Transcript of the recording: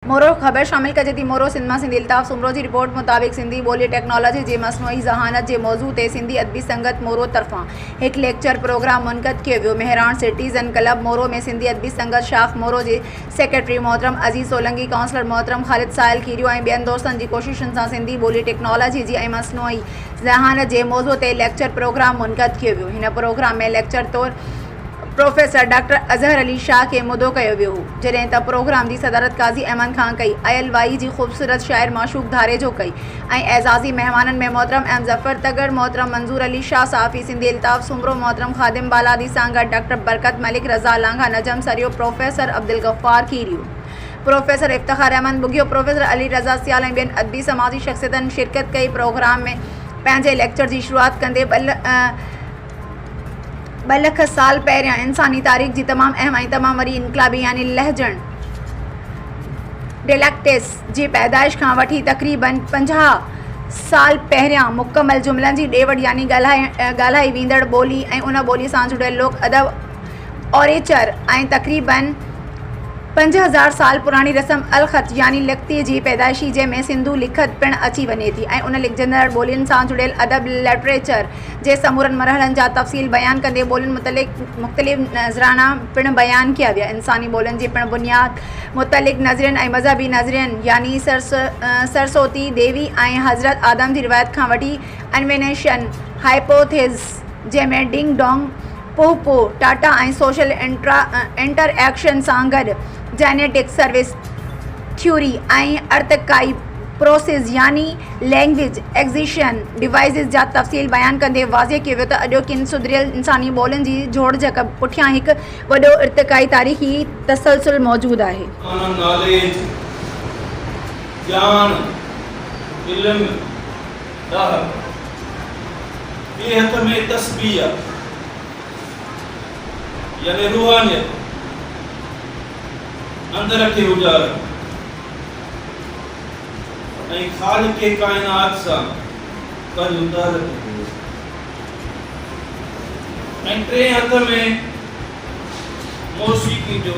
मोरो ख़बर शामिल कजे थी। मोरो सिंध मां सिंधी अल्ताफ़ सुमरो जी रिपोर्ट मुताबिक़ सिंधी ॿोली टेक्नोलॉजी जे मसनूई ज़हानत जे मौज़ू ते सिंधी अदबी संगत मोरो तरफ़ां हिकु लेक्चर प्रोग्राम मुनक़द कयो वियो। मेहरान सिटीज़न क्लब मोरो में सिंधी अदबी संगत शाख़ मोरो जे सेक्रेटरी मोहतरम अज़ीज़ सोलंकी, काउंसलर मोहतरम ख़ालिद साहिल खीरियो ऐं ॿियनि दोस्तनि जी कोशिशुनि सां सिंधी ॿोली टेक्नोलॉजी जी ऐं मसनूई ज़हानत जे मौज़ू ते लेक्चर प्रोग्राम मुनक़द कयो वियो। हिन प्रोग्राम में लेक्चर तौरु प्रोफेसर डॉक्टर अज़हर अली शाह खे मुदो कयो वियो हो, जॾहिं त प्रोग्राम जी सदारत काज़ी अहमद खान कई। अयल वाई जी ख़ूबसूरत शाइर माशूक धारे जो कई ऐं एज़ाज़ी मेहमाननि में मोहतरम एम ज़फ़र तगर, मोहतरम मंज़ूर अली शाह साफ़ी सिंधी अल्ताफ़ सुमरो, मोहतरम ख़ादिम बालादी सां गॾु doctor Barkat Malik, Raza Langah, Najam Sario, professor Abdul Ghaffar Khirio, professor Iftikhar Ahmed Bugio, professor Ali Raza Sial ऐं ॿियनि अदबी समाजी शख़्सियतनि शिरकत कई। प्रोग्राम में पंहिंजे लेक्चर जी शुरूआत कंदे 2 लख साल पहिरियां इंसानी तारीख़ जी तमामु अहम ऐं तमामु वरी इनकलाबी यानी लहजण डेलेक्टिस जी पैदाइश खां वठी तक़रीबन 50 साल पहिरियां मुकमल जुमलनि जी ॾेवड़ यानी ॻाल्हाई वेंदड़ ॿोली ऐं उन ॿोली सां जुड़ियल लोक अदब ऑरेचर ऐं तक़रीबन 5000 साल पुराणी रस्म अलख़त यानी लिखती जी पैदाइशी, जंहिंमें सिंधू लिखत पिणु अची वञे थी ऐं उन लिखजंदड़ ॿोलियुनि सां जुड़ियल अदब लिटरेचर जे समूरनि मरहलनि जा तफ़सील बयानु कंदे ॿोलियुनि मुख़्तलिफ़ नज़राना पिणु बयानु कया विया। इंसानी ॿोलियुनि जी पिणु बुनियाद मुतलिक़ नज़रियनि ऐं मज़हबी नज़रियनि यानी सरस्वती देवी ऐं हज़रत आदम जी रिवायत खां वठी इन्वेंशन हाइपोथेसिस, जंहिंमें डिंग डोंग, पोहपो टाटा ऐं सोशल इंटरएक्शन सां गॾु जेनेटिक सर्विस थ्योरी ऐं अर्तकाई प्रोसेस यानी लैंग्वेज एक्विजिशन डिवाइसिस जा तफ़सील बयानु कंदे वाज़े कयो वियो त अॼोकिन सुधरियल इंसानी ॿोलियुनि जी जोड़जक पुठियां हिकु वॾो इर्तिकाई तारीख़ी तसलसल मौजूदु आहे। यानी रूहानियत अंदर के उजागर ऐं खालिक के कायनात सां पंहिंजो ताल्लुक़ ऐं टे हथ में मौसीक़ी जो